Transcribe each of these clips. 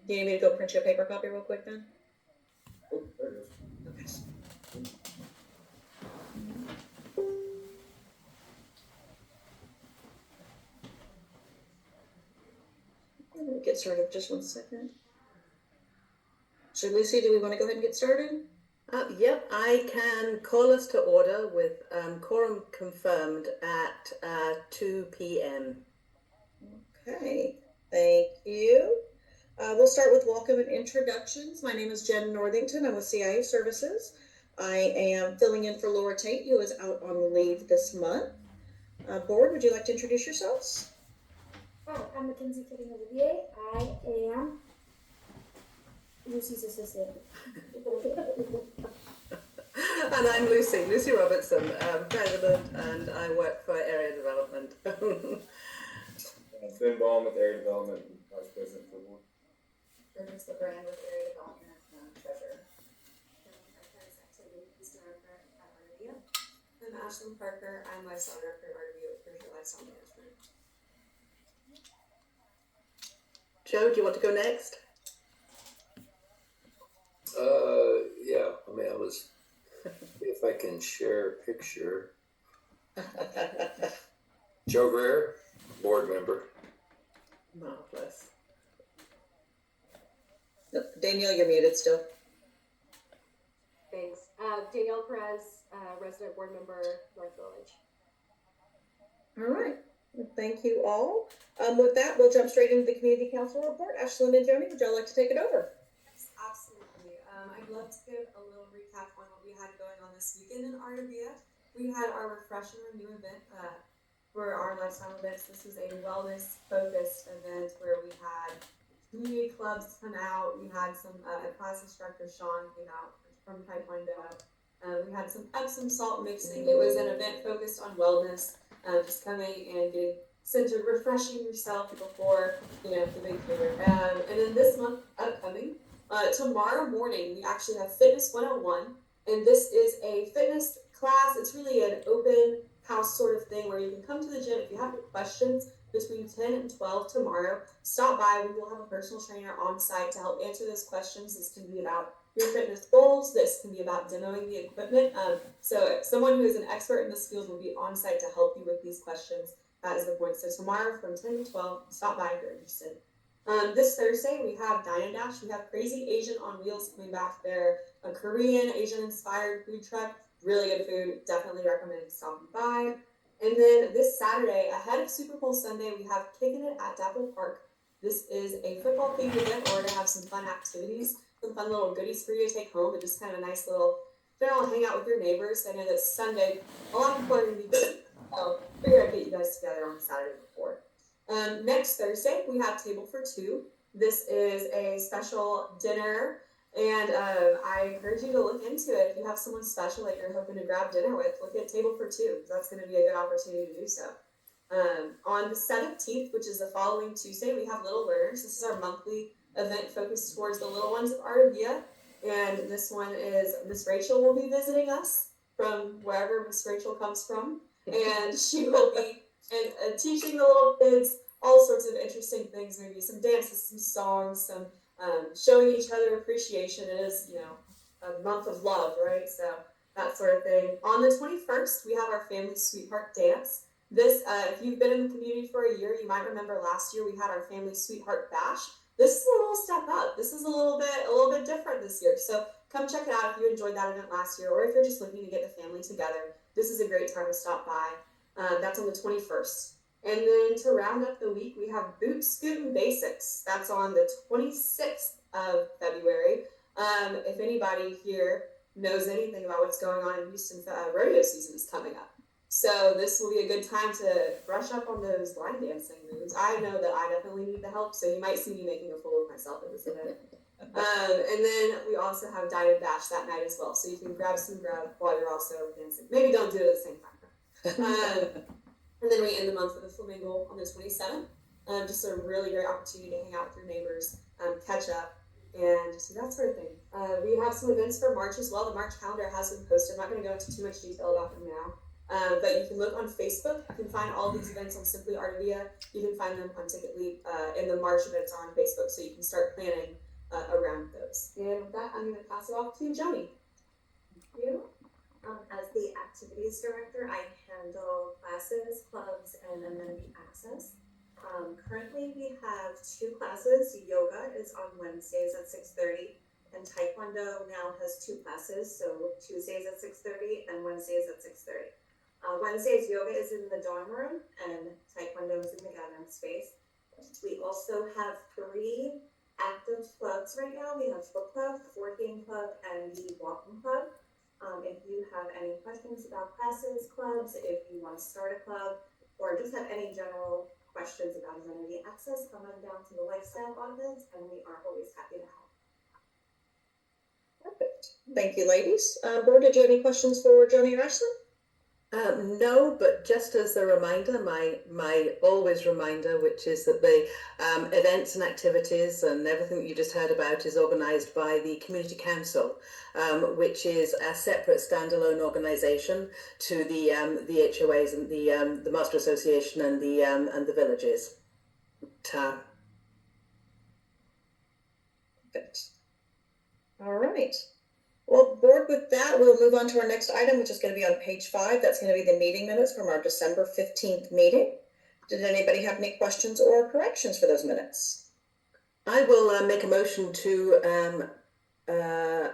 Do you need me to go print you a paper copy real quick then? Oh, there it is. Okay. Let me get started just 1 second. So Lucy, do we want to go ahead and get started? Yep, I can call us to order with quorum confirmed at 2 p.m. Okay, thank you. We'll start with welcome and introductions. My name is Jen Northington. I'm with CIA Services. I am filling in for Laura Tate, who is out on leave this month. Board, would you like to introduce yourselves? Oh, I'm Mackenzie Kidding Olivier. I am Lucy's assistant. And I'm Lucy Robertson, President, and I work for Area Development. Finn Baum with Area Development, Vice President for Board. Bridget's the brand with Area Development and Treasurer. Artavia. I'm Ashlyn Parker. I'm Lifestyle Director at Artavia with Treasurer Lifestyle Management. Joe, do you want to go next? Yeah, I mean, if I can share a picture. Joe Greer, board member. Marvelous. Danielle, you're muted still. Thanks. Danielle Perez, resident board member, North Village. All right. Thank you all. With that, we'll jump straight into the community council report. Ashlyn and Joni, would y'all like to take it over? Yes, absolutely. I'd love to give a little recap on what we had going on this weekend in Artavia. We had our Refresh and Renew event for our lifestyle events. This was a wellness-focused event where we had community clubs come out. We had some class instructor Sean came out from Taekwondo. We had some Epsom salt mixing. It was an event focused on wellness, just coming and getting centered, refreshing yourself before the big dinner. And then this month upcoming, tomorrow morning we actually have Fitness 101, and this is a fitness class. It's really an open house sort of thing where you can come to the gym if you have any questions between 10 and 12 tomorrow. Stop by. We will have a personal trainer on site to help answer those questions. This can be about your fitness goals. This can be about demoing the equipment. So someone who is an expert in this field will be on site to help you with these questions. That is the point. So tomorrow from 10 to 12, stop by if you're interested. This Thursday, we have Dine and Dash. We have Crazy Asian on Wheels coming back there. A Korean, Asian-inspired food truck. Really good food. Definitely recommend stopping by. And then this Saturday, ahead of Super Bowl Sunday, we have Kicking It at Dapple Park. This is a football-themed event where we're going to have some fun activities, some fun little goodies for you to take home, but just kind of a nice little general hangout with your neighbors. I know that Sunday, a lot of people are going to be busy, so I figured I'd get you guys together on Saturday before. Next Thursday, we have Table for Two. This is a special dinner, and I encourage you to look into it. If you have someone special that you're hoping to grab dinner with, look at Table for Two. That's going to be a good opportunity to do so. On the 17th, which is the following Tuesday, we have Little Learners. This is our monthly event focused towards the little ones of Artavia. And this one is Miss Rachel will be visiting us from wherever Miss Rachel comes from. And she will be teaching the little kids all sorts of interesting things, maybe some dances, some songs, some showing each other appreciation. It is, a month of love, right? So that sort of thing. On the 21st, we have our Family Sweetheart Dance. This, if you've been in the community for a year, you might remember last year we had our Family Sweetheart Bash. This is a little step up. This is a little bit different this year. So come check it out if you enjoyed that event last year, or if you're just looking to get the family together. This is a great time to stop by. That's on the 21st. And then to round up the week, we have Boot Scootin' Basics. That's on the 26th of February. If anybody here knows anything about what's going on in Houston, rodeo season is coming up. So this will be a good time to brush up on those line dancing moves. I know that I definitely need the help, so you might see me making a fool of myself at this event. And then we also have Dine and Dash that night as well, so you can grab some grub while you're also dancing. Maybe don't do it at the same time. And then we end the month with a flamingo on the 27th. Just a really great opportunity to hang out with your neighbors, catch up, and just do that sort of thing. We have some events for March as well. The March calendar has been posted. I'm not going to go into too much detail about them now. But you can look on Facebook. You can find all these events on Simply Artavia. You can find them on Ticket Leap, and the March events are on Facebook, so you can start planning around those. And with that, I'm going to pass it off to Joni. Thank you. As the activities director, I handle classes, clubs, and amenity access. Currently, we have 2 classes. Yoga is on Wednesdays at 6:30, and Taekwondo now has 2 classes, so Tuesdays at 6:30 and Wednesdays at 6:30. Wednesdays, yoga is in the dorm room, and Taekwondo is in the gathering space. We also have 3 active clubs right now. We have book club, board game club, and the walking club. If you have any questions about classes, clubs, if you want to start a club, or just have any general questions about amenity access, come on down to the lifestyle office, and we are always happy to help. Perfect. Thank you, ladies. Board, did you have any questions for Joni or Ashley? No, but just as a reminder, my always reminder, which is that the events and activities and everything that you just heard about is organised by the Community Council, which is a separate standalone organisation to the HOAs and the Master Association and the villages. Perfect. All right. Well, board, with that, we'll move on to our next item, which is going to be on page 5. That's going to be the meeting minutes from our December 15th meeting. Did anybody have any questions or corrections for those minutes? I will make a motion to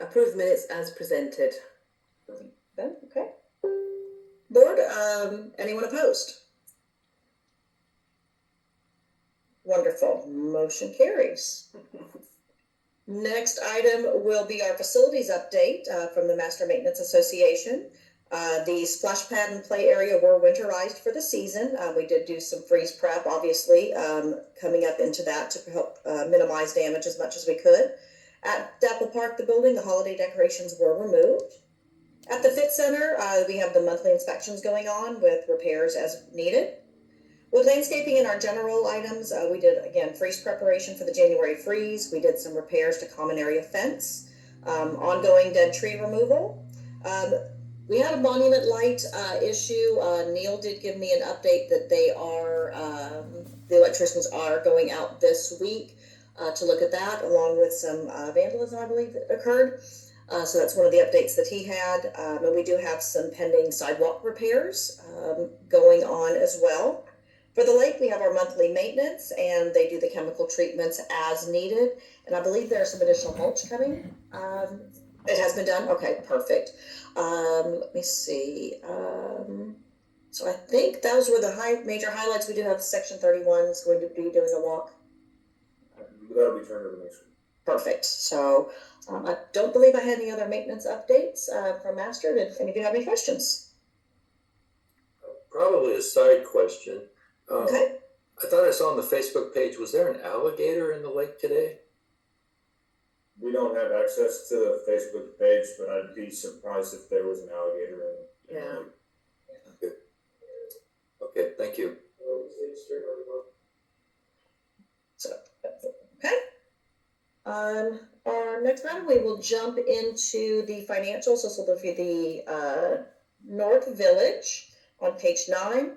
approve the minutes as presented. Okay. Board, anyone opposed? Wonderful. Motion carries. Next item will be our facilities update from the Master Maintenance Association. The splash pad and play area were winterized for the season. We did do some freeze prep, obviously, coming up into that to help minimize damage as much as we could. At Dapple Park, the building, the holiday decorations were removed. At the Fit Center, we have the monthly inspections going on with repairs as needed. With landscaping and our general items, we did, again, freeze preparation for the January freeze. We did some repairs to common area fence, ongoing dead tree removal. We had a monument light issue. Neil did give me an update that they are, the electricians are going out this week to look at that, along with some vandalism, I believe, that occurred. So that's one of the updates that he had. And we do have some pending sidewalk repairs going on as well. For the lake, we have our monthly maintenance, and they do the chemical treatments as needed. And I believe there's some additional mulch coming. It has been done? Okay, perfect. Let me see. So I think those were the major highlights. We do have Section 31 is going to be doing a walk. That'll be turned over next week. Perfect. So I don't believe I had any other maintenance updates from Master. Did any of you have any questions? Probably a side question. Okay. I thought I saw on the Facebook page, was there an alligator in the lake today? We don't have access to the Facebook page, but I'd be surprised if there was an alligator in Yeah. the lake. Okay, thank you. So, okay. Our next item, we will jump into the financials. So this will be the North Village on page 9.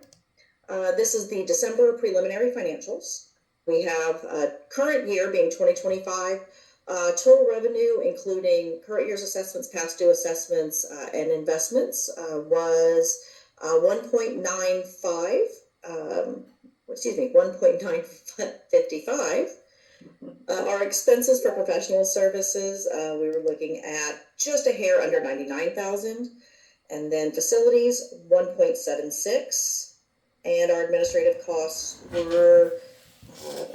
This is the December preliminary financials. We have current year being 2025. Total revenue, including current year's assessments, past due assessments, and investments, was 1.95. 1.955. Our expenses for professional services, we were looking at just a hair under 99,000, and then facilities 1.76. And our administrative costs were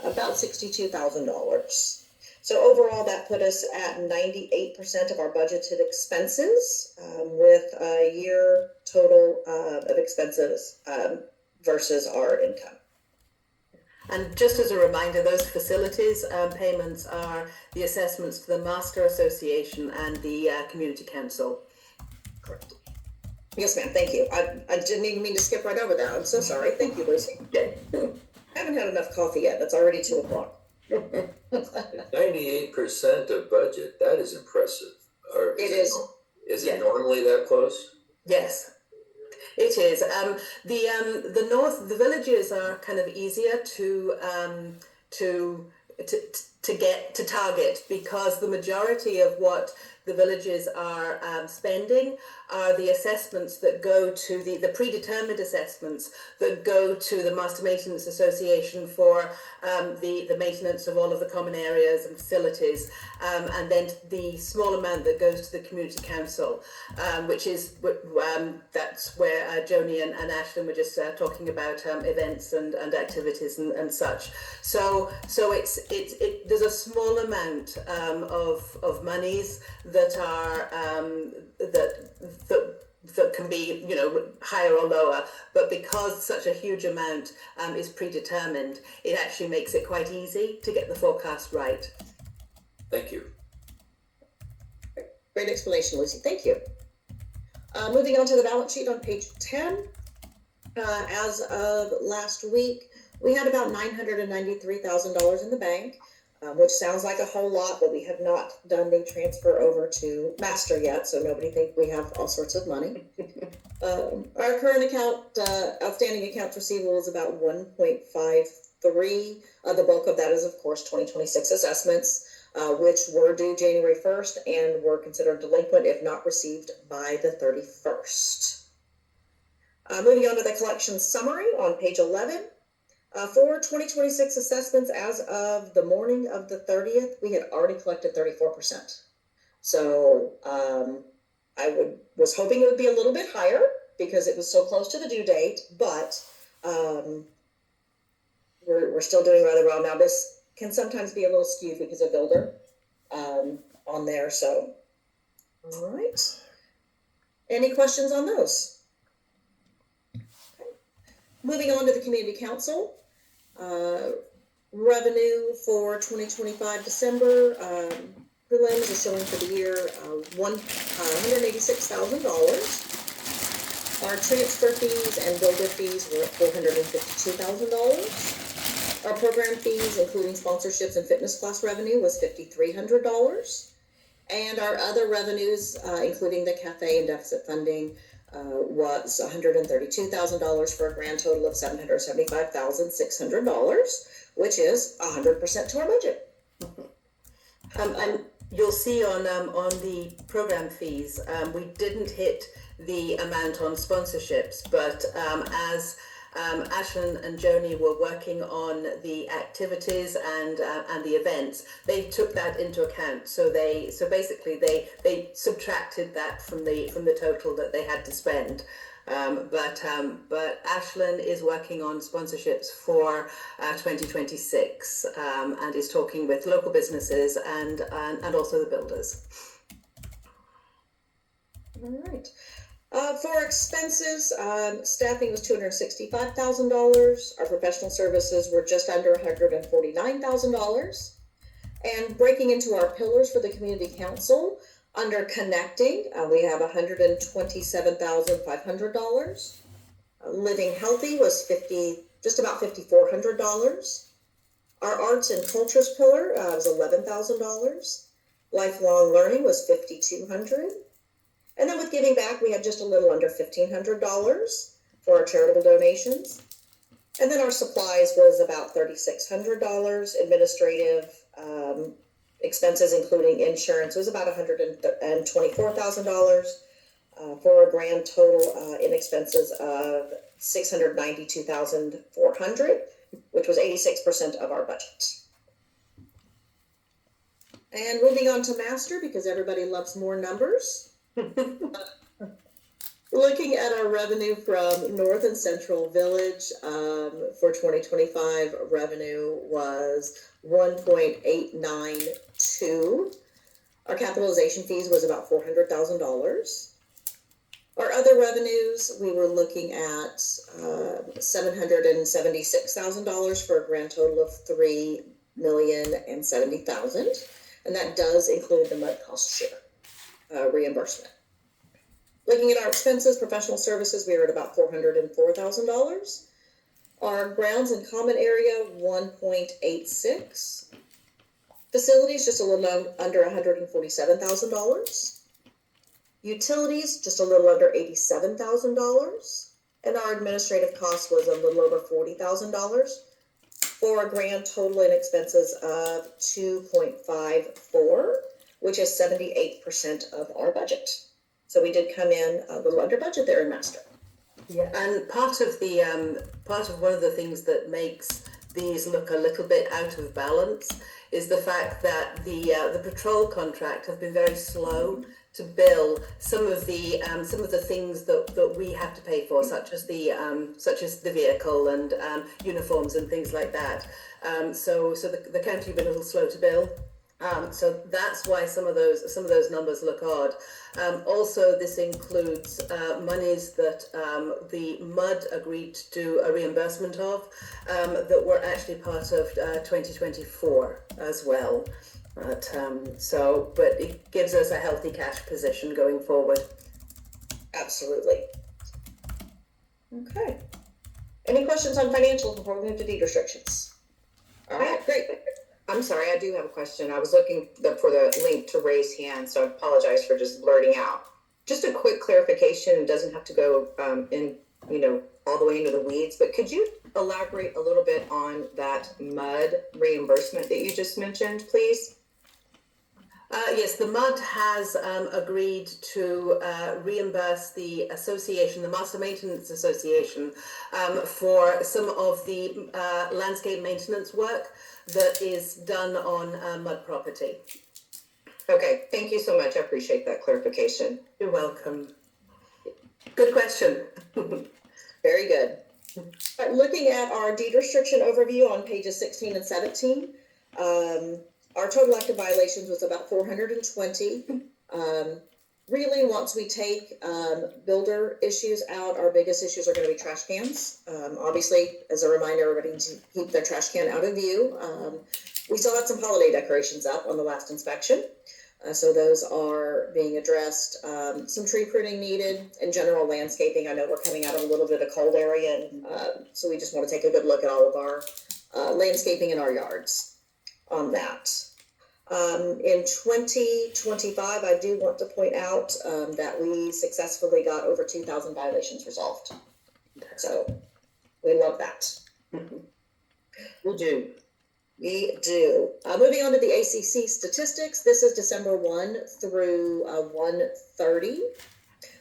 about $62,000. So overall, that put us at 98% of our budgeted expenses, with a year total of expenses versus our income. And just as a reminder, those facilities payments are the assessments to the Master Association and the Community Council. Correct. Yes, ma'am. Thank you. I didn't even mean to skip right over that. I'm so sorry. Thank you, Lucy. Okay. Haven't had enough coffee yet. It's already 2 o'clock. 98% of budget, that is impressive. Or It is. Is it normally that close? Yes. It is. The north, the villages are kind of easier to get to target, because the majority of what the villages are spending are the assessments that go to the predetermined assessments that go to the Master Maintenance Association for the maintenance of all of the common areas and facilities, and then the small amount that goes to the community council, which is that's where Joni and Ashlyn were just talking about events and activities and such. So there's a small amount of monies that are that can be, you know, higher or lower, but because such a huge amount is predetermined, it actually makes it quite easy to get the forecast right. Thank you. Great explanation, Lucy. Thank you. Moving on to the balance sheet on page 10. As of last week, we had about $993,000 in the bank, which sounds like a whole lot, but we have not done the transfer over to master yet, so nobody think we have all sorts of money. Our current account, outstanding accounts receivable is about 1.53. The bulk of that is, of course, 2026 assessments, which were due January 1st and were considered delinquent if not received by the 31st. Moving on to the collection summary on page 11. For 2026 assessments, as of the morning of the 30th, we had already collected 34%. So I was hoping it would be a little bit higher because it was so close to the due date, but we're still doing rather well. Now, this can sometimes be a little skewed because of builder on there. So, all right. Any questions on those? Moving on to the community council, revenue for 2025 December, prelims are showing for the year $186,000. Our transfer fees and builder fees were $452,000. Our program fees, including sponsorships and fitness class revenue, was $5,300. And our other revenues, including the cafe and deficit funding, was $132,000 for a grand total of $775,600, which is 100% to our budget. And you'll see on the program fees, we didn't hit the amount on sponsorships, but as Ashlyn and Joni were working on the activities and the events, they took that into account. So basically they subtracted that from the total that they had to spend. But Ashlyn is working on sponsorships for 2026 and is talking with local businesses and also the builders. All right. For expenses, staffing was $265,000. Our professional services were just under $149,000. And breaking into our pillars for the community council, under connecting, we have $127,500. Living healthy was just about $5,400. Our arts and cultures pillar was $11,000. Lifelong learning was $5,200. And then with giving back, we had just a little under $1,500 for our charitable donations. And then our supplies was about $3,600. Administrative expenses, including insurance, was about $124,000 for a grand total in expenses of $692,400, which was 86% of our budget. And moving on to master, because everybody loves more numbers. Looking at our revenue from North and Central Village for 2025, revenue was $1.892. Our capitalization fees was about $400,000. Our other revenues, we were looking at $776,000 for a grand total of $3,070,000, and that does include the mud cost share reimbursement. Looking at our expenses, professional services, we were at about $404,000. Our grounds and common area, $1.86. Facilities, just a little under $147,000. Utilities, just a little under $87,000. and our administrative cost was a little over $40,000 for a grand total in expenses of 2.54, which is 78% of our budget. So we did come in a little under budget there in master. Yeah, and part of one of the things that makes these look a little bit out of balance is the fact that the patrol contract has been very slow to bill some of the things that we have to pay for, such as the vehicle and uniforms and things like that. So the county have been a little slow to bill. So that's why some of those numbers look odd. Also, this includes monies that the MUD agreed to do a reimbursement of that were actually part of 2024 as well. But it gives us a healthy cash position going forward. Absolutely. Okay. Any questions on financials before we move to deed restrictions? All right, great. I'm sorry, I do have a question. I was looking for the link to raise hand, so I apologize for just blurting out. Just a quick clarification, it doesn't have to go all the way into the weeds, but could you elaborate a little bit on that MUD reimbursement that you just mentioned, please? Yes, the MUD has agreed to reimburse the association, the Master Maintenance Association, for some of the landscape maintenance work that is done on MUD property. Okay, thank you so much. I appreciate that clarification. You're welcome. Good question. Very good. But looking at our deed restriction overview on pages 16 and 17, our total active violations was about 420. Really, once we take builder issues out, our biggest issues are going to be trash cans. Obviously, as a reminder, everybody needs to keep their trash can out of view. We still had some holiday decorations up on the last inspection. So those are being addressed. Some tree pruning needed, and general landscaping. I know we're coming out of a little bit of a cold area, and so we just want to take a good look at all of our landscaping in our yards on that. In 2025, I do want to point out that we successfully got over 2,000 violations resolved. So we love that. We do. We do. Moving on to the ACC statistics, this is December 1 through 1/30.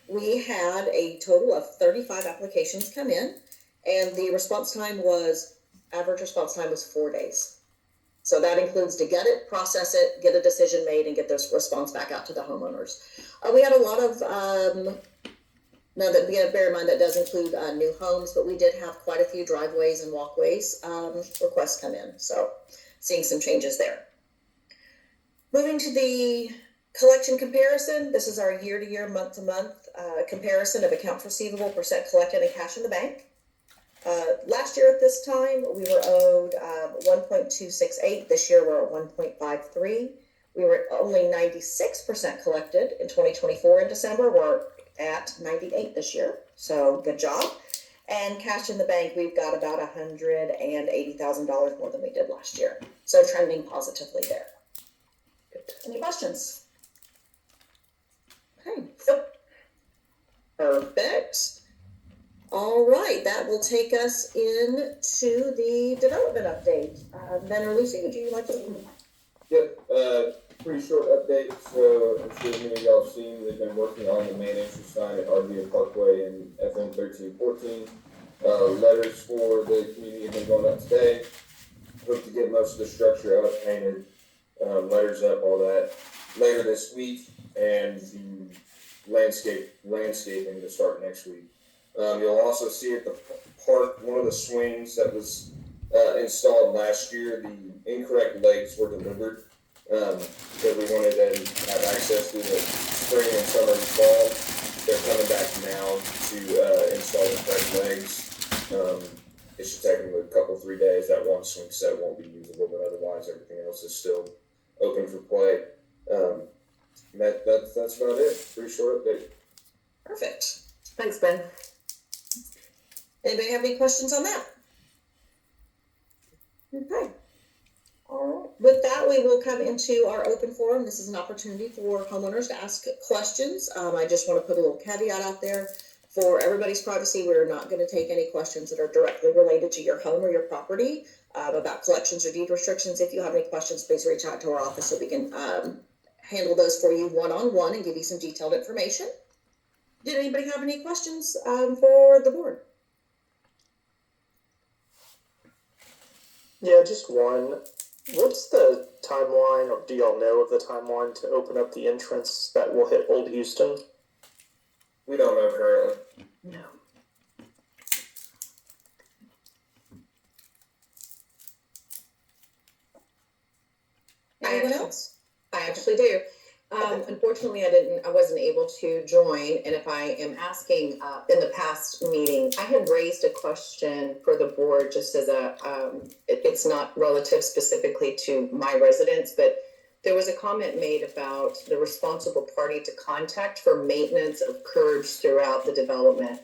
We had a total of 35 applications come in, and the average response time was 4 days. So that includes to get it, process it, get a decision made, and get this response back out to the homeowners. We had a lot of, now that we have to bear in mind that does include new homes, but we did have quite a few driveways and walkways requests come in. So seeing some changes there. Moving to the collection comparison, this is our year-to-year, month-to-month comparison of accounts receivable, percent collected, and cash in the bank. Last year at this time, we were owed 1.268. This year we're at 1.53. We were only 96% collected in 2024 in December. We're at 98 this year. So good job. And cash in the bank, we've got about $180,000 more than we did last year. So trending positively there. Good. Any questions? Okay. Nope. Perfect. All right, that will take us into the development update. Ben or Lucy, would you like to? Yep, pretty short update. So I'm sure many of y'all have seen, they've been working on the main entry sign at Artavia Parkway and FM 1314. Letters for the community have been going up today. Hope to get most of the structure up, painted, letters up, all that later this week, and the landscaping to start next week. You'll also see at the park, one of the swings that was installed last year, the incorrect legs were delivered. That we wanted to have access to the spring and summer and fall. They're coming back now to install the correct legs. It should take them a couple, 3 days. That one swing set won't be usable, but otherwise everything else is still open for play. That's about it. Pretty short update. Perfect. Thanks, Ben. Anybody have any questions on that? Okay. All right. With that, we will come into our open forum. This is an opportunity for homeowners to ask questions. I just want to put a little caveat out there. For everybody's privacy, we're not going to take any questions that are directly related to your home or your property about collections or deed restrictions. If you have any questions, please reach out to our office so we can handle those for you one-on-one and give you some detailed information. Did anybody have any questions for the board? Yeah, just one. What's the timeline, or do y'all know of the timeline to open up the entrance that will hit Old Houston? We don't know currently. No. Anyone else? I actually do. Unfortunately, I wasn't able to join. And if I am asking, in the past meeting, I had raised a question for the board just as it's not relative specifically to my residents, but there was a comment made about the responsible party to contact for maintenance of curbs throughout the development.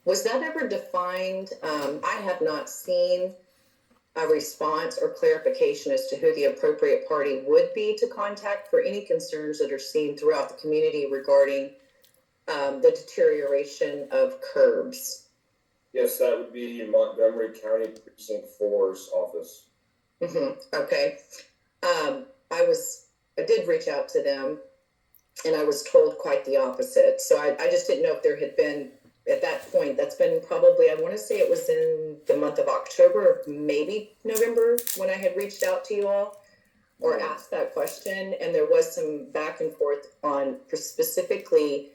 Was that ever defined? I have not seen a response or clarification as to who the appropriate party would be to contact for any concerns that are seen throughout the community regarding the deterioration of curbs. Yes, that would be Montgomery County Precinct 4's office. Okay. I did reach out to them and I was told quite the opposite. So I just didn't know if there had been, at that point, that's been probably, I want to say it was in the month of October, or maybe November, when I had reached out to you all or asked that question. And there was some back and forth on specifically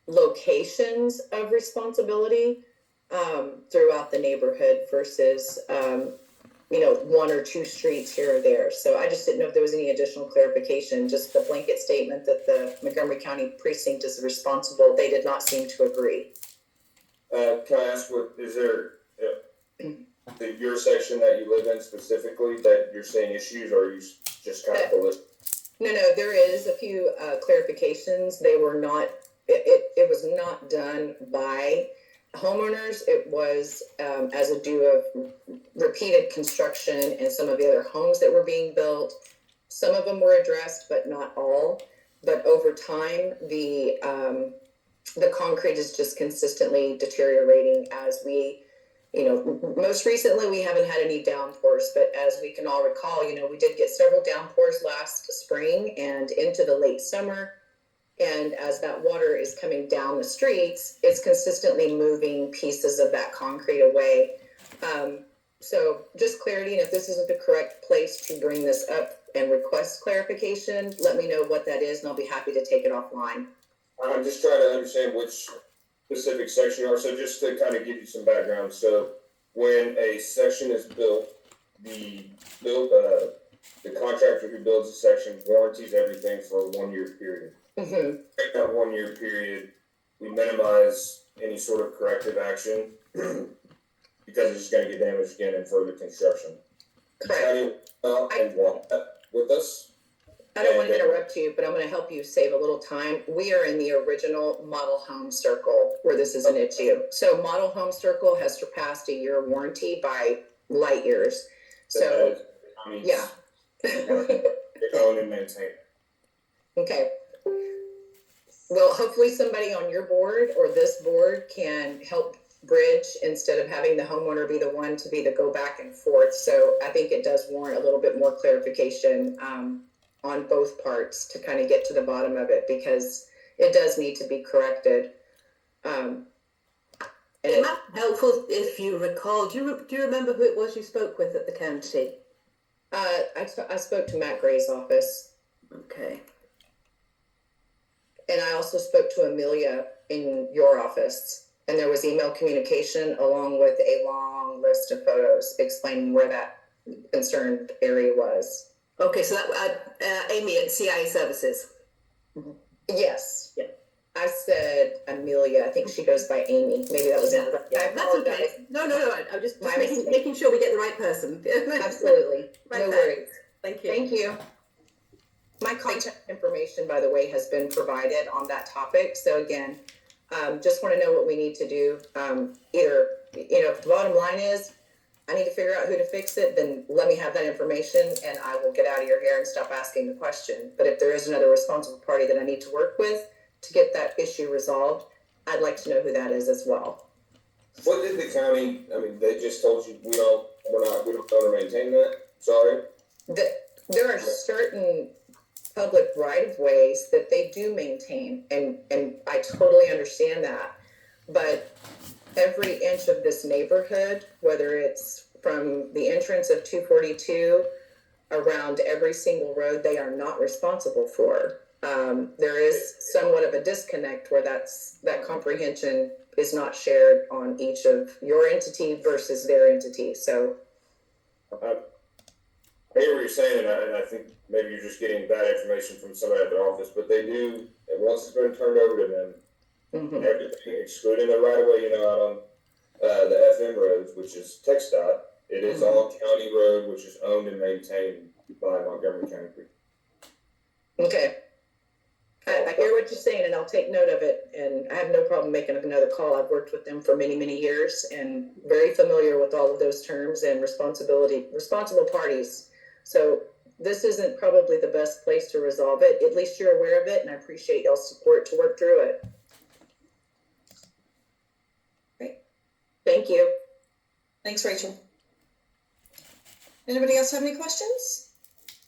locations of responsibility throughout the neighborhood versus, one or two streets here or there. So I just didn't know if there was any additional clarification, just the blanket statement that the Montgomery County precinct is responsible. They did not seem to agree. Can I ask, what is there your section that you live in specifically that you're seeing issues, or are you just kind of the list? No, there is a few clarifications. They were not, it was not done by homeowners. It was as a due of repeated construction and some of the other homes that were being built. Some of them were addressed, but not all. But over time, the concrete is just consistently deteriorating as we, most recently we haven't had any downpours, but as we can all recall, we did get several downpours last spring and into the late summer. And as that water is coming down the streets, it's consistently moving pieces of that concrete away. So just clarity, and if this isn't the correct place to bring this up and request clarification, let me know what that is and I'll be happy to take it offline. I'm just trying to understand which specific section you are. So just to kind of give you some background. So when a section is built, the contractor who builds a section warranties everything for a 1-year period. In that 1-year period, we minimize any sort of corrective action because it's just going to get damaged again in further construction. Correct. And walk that with us. I don't want to interrupt you, but I'm going to help you save a little time. We are in the original model home circle where this is an issue. So model home circle has surpassed a year warranty by light years. So, yeah. Own and maintain. Okay. Well, hopefully somebody on your board or this board can help bridge instead of having the homeowner be the one to be the go back and forth. So I think it does warrant a little bit more clarification on both parts to kind of get to the bottom of it, because it does need to be corrected. It might be helpful if you recall. Do you remember who it was you spoke with at the county? I spoke to Matt Gray's office. Okay. And I also spoke to Amelia in your office, and there was email communication along with a long list of photos explaining where that concerned area was. Okay, so that Amy at CIA Services. Yes. Yeah. I said Amelia. I think she goes by Amy. Maybe that was it. Yeah, that's okay. No. I'm just making sure we get the right person. Absolutely. Right no there. worries. Thank you. Thank you. My contact information, by the way, has been provided on that topic. So again, just want to know what we need to do. Either, if the bottom line is I need to figure out who to fix it, then let me have that information and I will get out of your hair and stop asking the question. But if there is another responsible party that I need to work with to get that issue resolved, I'd like to know who that is as well. What did the county, I mean, they just told you, we don't want to maintain that? Sorry? There are certain public right-of-ways that they do maintain, and I totally understand that. But every inch of this neighborhood, whether it's from the entrance of 242 around every single road, they are not responsible for. There is somewhat of a disconnect where that comprehension is not shared on each of your entity versus their entity. So I hear what you're saying, and I think maybe you're just getting bad information from somebody at their office, but they do, and once it's been turned over to them, everything excluding the right of way, out on the FM roads, which is TxDOT, it is all county road, which is owned and maintained by Montgomery County. okay. I hear what you're saying, and I'll take note of it, and I have no problem making another call. I've worked with them for many, many years and very familiar with all of those terms and responsible parties. So this isn't probably the best place to resolve it. At least you're aware of it, and I appreciate y'all's support to work through it. Great. Thank you. Thanks, Rachel. Anybody else have any questions?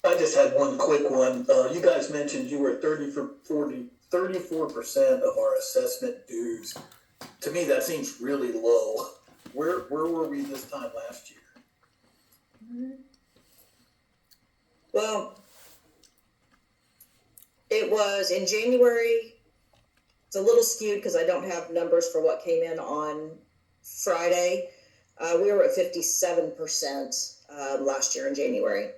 I just had one quick one. You guys mentioned you were 34% of our assessment dues. To me, that seems really low. Where were we this time last year? Well, it was in January. It's a little skewed because I don't have numbers for what came in on Friday. We were at 57% last year in January.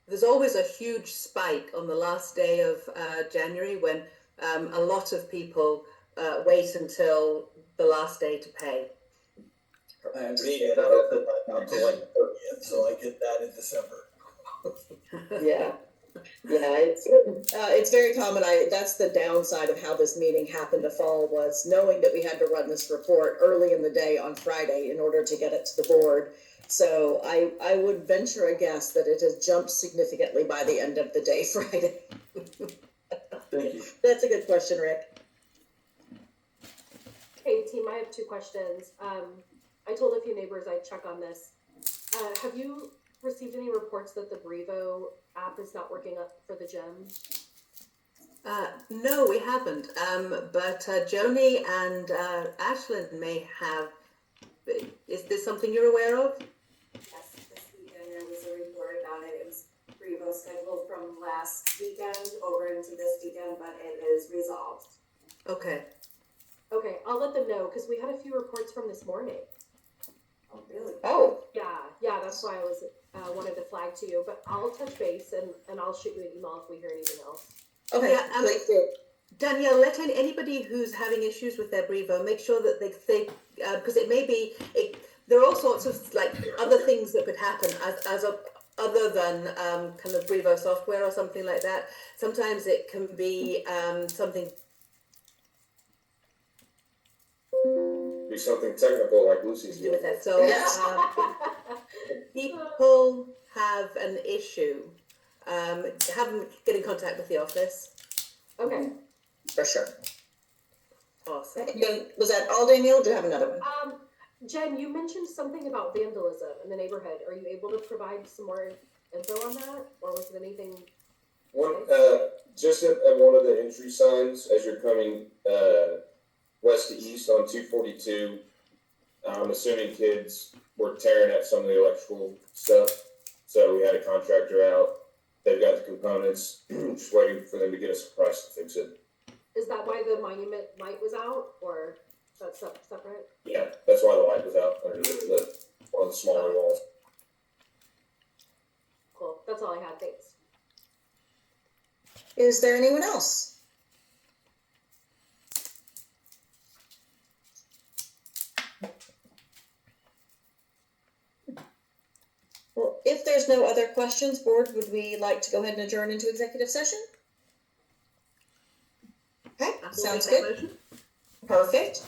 There's always a huge spike on the last day of January when a lot of people wait until the last day to pay. I understand. I don't put my not till like 30th, so I get that in December. Yeah. Yeah, it's very common. That's the downside of how this meeting happened to fall, was knowing that we had to run this report early in the day on Friday in order to get it to the board. So I would venture a guess that it has jumped significantly by the end of the day Friday. Thank you. That's a good question, Rick. Hey team, I have two questions. I told a few neighbors I'd check on this. Have you received any reports that the Brevo app is not working up for the gym? No, we haven't. But Joni and Ashlyn may have. Is this something you're aware of? Yes, this weekend there was a report about it. It was Brevo scheduled from last weekend over into this weekend, but it is resolved. Okay. Okay, I'll let them know because we had a few reports from this morning. Oh, really? Oh, Yeah, that's why I was wanted to flag to you. But I'll touch base and I'll shoot you an email if we hear anything else. Okay, Yeah, please do. Danielle, let anybody who's having issues with their Brevo make sure that they because it may be there are all sorts of like other things that could happen other than kind of Brevo software or something like that. Sometimes it can be something. Be something technical like Lucy's To do with doing. it. So if people have an issue, have them get in contact with the office. Okay. For sure. Awesome. Was that all, Danielle? Do you have another one? Jen, you mentioned something about vandalism in the neighborhood. Are you able to provide some more info on that, or was it anything? Just at one of the entry signs as you're coming west to east on 242, I'm assuming kids were tearing at some of the electrical stuff. So we had a contractor out. They've got the components, just waiting for them to get us a price to fix it. Is that why the monument light was out, or that's separate? Yeah, that's why the light was out under one of the smaller walls. Cool. That's all I had. Thanks. Is there anyone else? Well, if there's no other questions, board, would we like to go ahead and adjourn into executive session? Okay, sounds good. Perfect.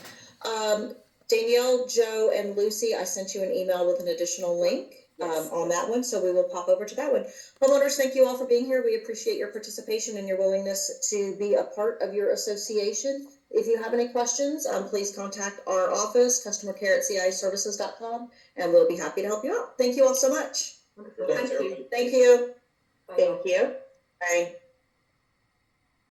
Danielle, Joe, and Lucy, I sent you an email with an additional link on that one, so we will pop over to that one. Homeowners, thank you all for being here. We appreciate your participation and your willingness to be a part of your association. If you have any questions, please contact our office, customercare@ciservices.com, and we'll be happy to help you out. Thank you all so much. Thanks, everybody. Thank you. Thank you. Bye.